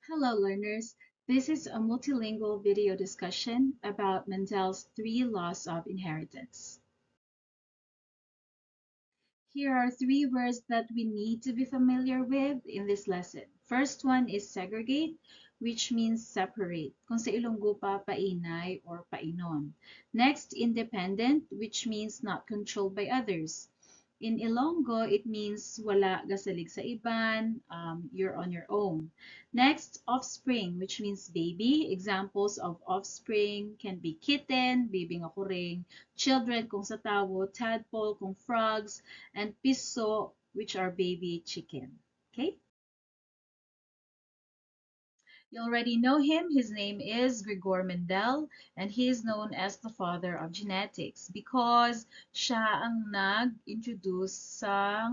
Hello learners, this is a multilingual video discussion about Mendel's three laws of inheritance. Here are three words that we need to be familiar with in this lesson. First one is segregate, which means separate. Kung sa Ilonggo pa, painay or painon. Next, independent, which means not controlled by others. In Ilonggo, it means wala gasalig sa iban, you're on your own. Next, offspring, which means baby. Examples of offspring can be kitten, baby nga kuring, children kung sa tao, tadpole kung frogs, and piso, which are baby chicken. Okay? You already know him. His name is Gregor Mendel, and he is known as the father of genetics because siya ang nag-introduce sa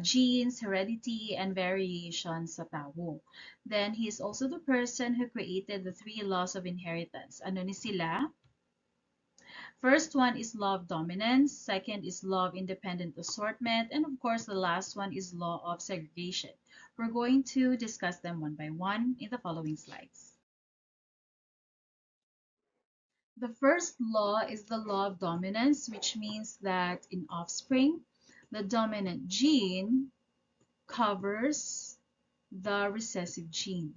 genes, heredity, and variation sa tao. Then, he is also the person who created the three laws of inheritance. Ano ni sila? First one is law of dominance, second is law of independent assortment, and of course the last one is law of segregation. We're going to discuss them one by one in the following slides. The first law is the law of dominance, which means that in offspring, the dominant gene covers the recessive gene.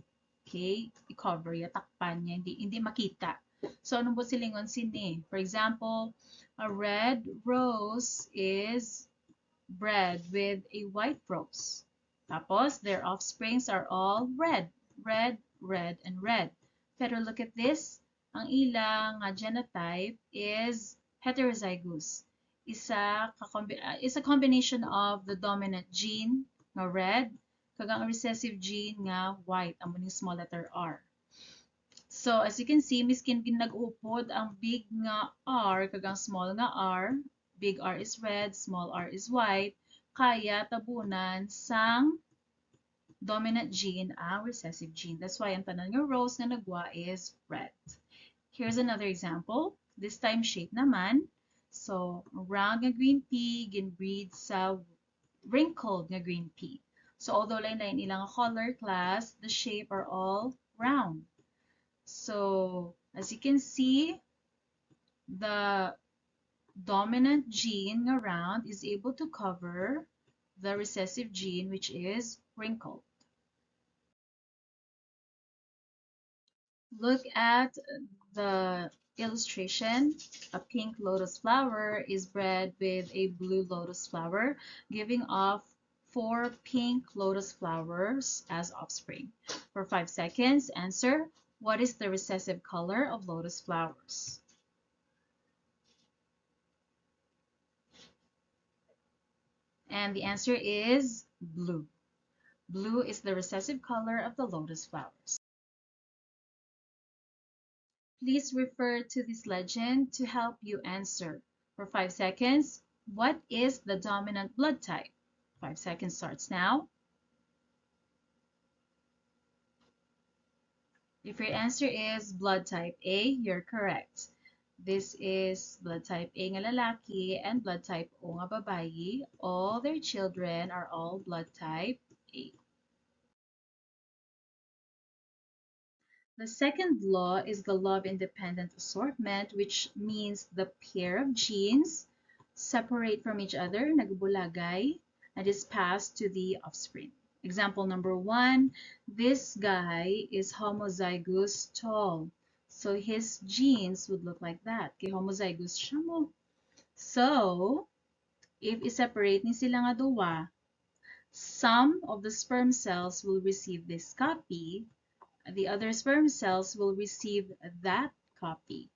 Okay? I-cover, yatakpan niya, hindi makita. So, anong po silingon sini? For example, a red rose is bred with a white rose. Tapos, their offsprings are all red, red, red, and red. Pero look at this. Ang ilang genotype is heterozygous. Is a combination of the dominant gene nga red kag ang recessive gene nga white, amo ning small letter R. So, as you can see, miskin ginag-upod ang big nga R kag ang small nga R. Big R is red, small r is white. Kaya tabunan sang dominant gene ang recessive gene. That's why ang tanan nga rose nga nagwa is red. Here's another example. This time shape naman. So, round nga green pea ginbreed sa wrinkled nga green pea. So, although lain-lain ilang color class, the shape are all round. So, as you can see, the dominant gene nga round is able to cover the recessive gene, which is wrinkled. Look at the illustration. A pink lotus flower is bred with a blue lotus flower, giving off 4 pink lotus flowers as offspring. For 5 seconds, answer, what is the recessive color of lotus flowers? And the answer is blue. Blue is the recessive color of the lotus flowers. Please refer to this legend to help you answer. For 5 seconds, what is the dominant blood type? 5 seconds starts now. If your answer is blood type A, you're correct. This is blood type A nga lalaki and blood type O nga babayi. All their children are all blood type A. The second law is the law of independent assortment, which means the pair of genes separate from each other, nagbulagay, and is passed to the offspring. Example number 1, this guy is homozygous tall. So his genes would look like that. Kay homozygous siya mo. So, if i-separate ni sila nga duwa, some of the sperm cells will receive this copy, the other sperm cells will receive that copy.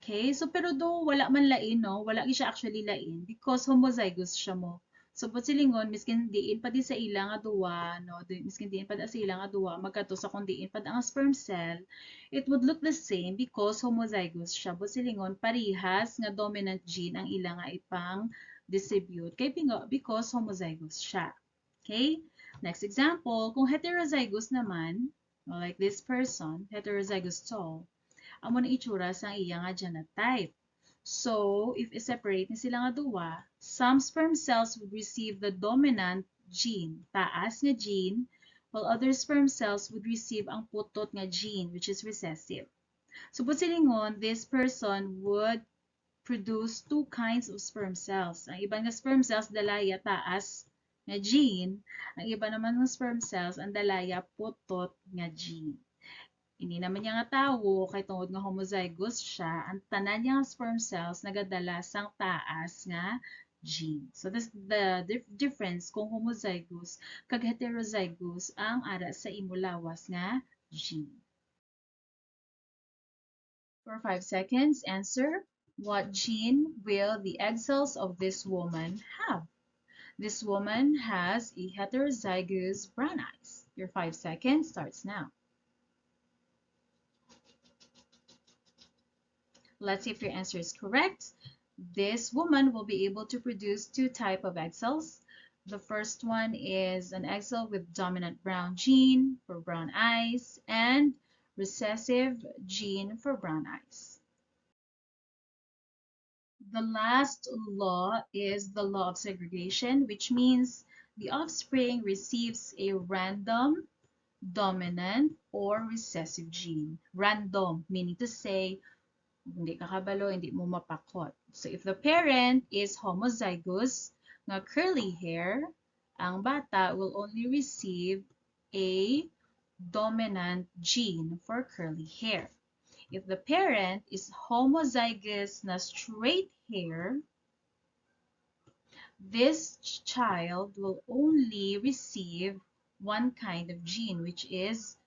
Okay, so pero do wala man lain, no? Wala siya actually lain because homozygous siya mo. So, but silingon, miskin diin pa di sa ilang nga duwa, no? Miskin diin pa di sa ilang nga duwa, magkato sa kung diin pa ang sperm cell, it would look the same because homozygous siya. But silingon, parihas nga dominant gene ang ilang nga ipang distribute kay because homozygous siya. Okay? Next example, kung heterozygous naman, like this person, heterozygous tall, amo na itsura sa iya nga genotype. So, if i-separate ni sila nga duwa, some sperm cells would receive the dominant gene, taas nga gene, while other sperm cells would receive ang putot nga gene, which is recessive. So, silingon, this person would produce two kinds of sperm cells. Ang iba nga sperm cells, dalaya taas nga gene. Ang iba naman ng sperm cells, ang dalaya putot nga gene. Hindi naman niya nga tawo, kay tungod nga homozygous siya, ang tanan niya nga sperm cells nagadala sang taas nga gene. So, that's the difference kung homozygous kag heterozygous ang ara sa imulawas nga gene. For 5 seconds, answer. What gene will the egg cells of this woman have? This woman has a heterozygous brown eyes. Your 5 seconds starts now. Let's see if your answer is correct. This woman will be able to produce two types of egg cells. The first one is an egg cell with dominant brown gene for brown eyes and recessive gene for brown eyes. The last law is the law of segregation, which means the offspring receives a random, dominant, or recessive gene. Random, meaning to say, hindi kakabalo, hindi mo mapakot. So, if the parent is homozygous, nga curly hair, ang bata will only receive a dominant gene for curly hair. If the parent is homozygous na straight hair, this child will only receive one kind of gene, which is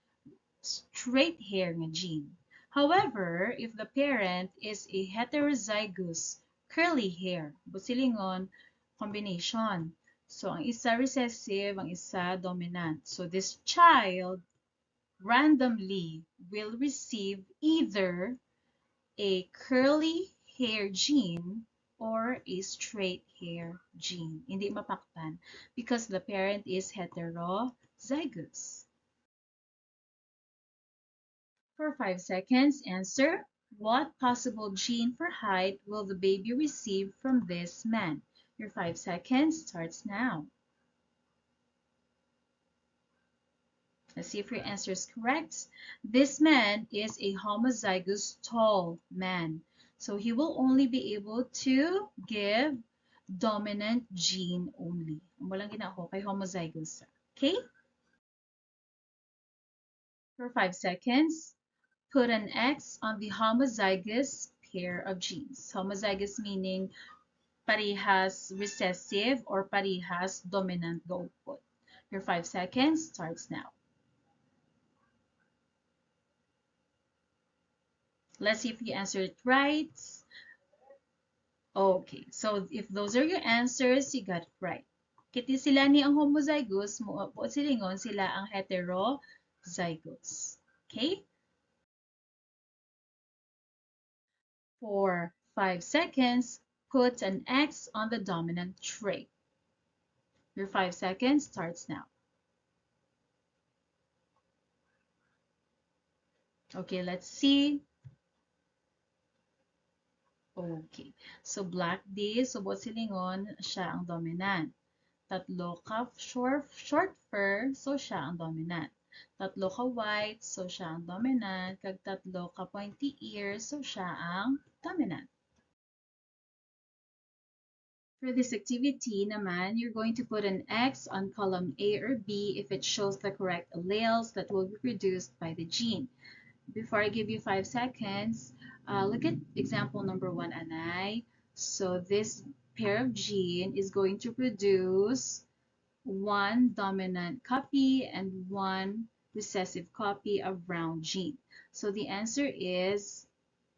straight hair nga gene. However, if the parent is a heterozygous curly hair, busilingon combination. So, ang isa recessive, ang isa dominant. So, this child randomly will receive either a curly hair gene or a straight hair gene. Hindi mapaktan because the parent is heterozygous. For 5 seconds, answer. What possible gene for height will the baby receive from this man? Your 5 seconds starts now. Let's see if your answer is correct. This man is a homozygous tall man. So he will only be able to give dominant gene only. Walang ginako kay homozygous. Okay? For 5 seconds, put an X on the homozygous pair of genes. Homozygous meaning parehas recessive or parehas dominant the output. Your 5 seconds starts now. Let's see if you answered it right. Okay, so if those are your answers, you got it right. Kiti sila ni ang homozygous, mo silingon sila ang heterozygous. Okay? For 5 seconds, put an X on the dominant trait. Your 5 seconds starts now. Okay, let's see. Okay. So, black D, subot silingon, siya ang dominant. Tatlo ka short fur, so siya ang dominant. Tatlo ka white, so siya ang dominant. Kag tatlo ka pointy ears, so siya ang dominant. For this activity naman, you're going to put an X on column A or B if it shows the correct alleles that will be produced by the gene. Before I give you 5 seconds, look at example number 1, Anay. So this pair of gene is going to produce one dominant copy and one recessive copy of brown gene. So the answer is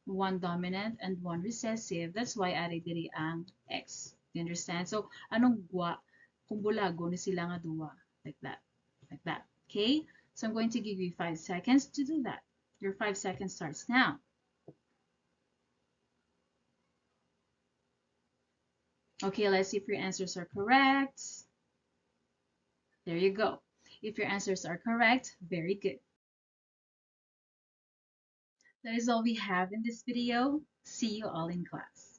one dominant and one recessive. That's why ari diri ang X. You understand? So anong gwa kung bulago ni sila nga duwa? Like that. Like that. Okay? So I'm going to give you 5 seconds to do that. Your 5 seconds starts now. Okay, let's see if your answers are correct. There you go. If your answers are correct, very good. That is all we have in this video. See you all in class.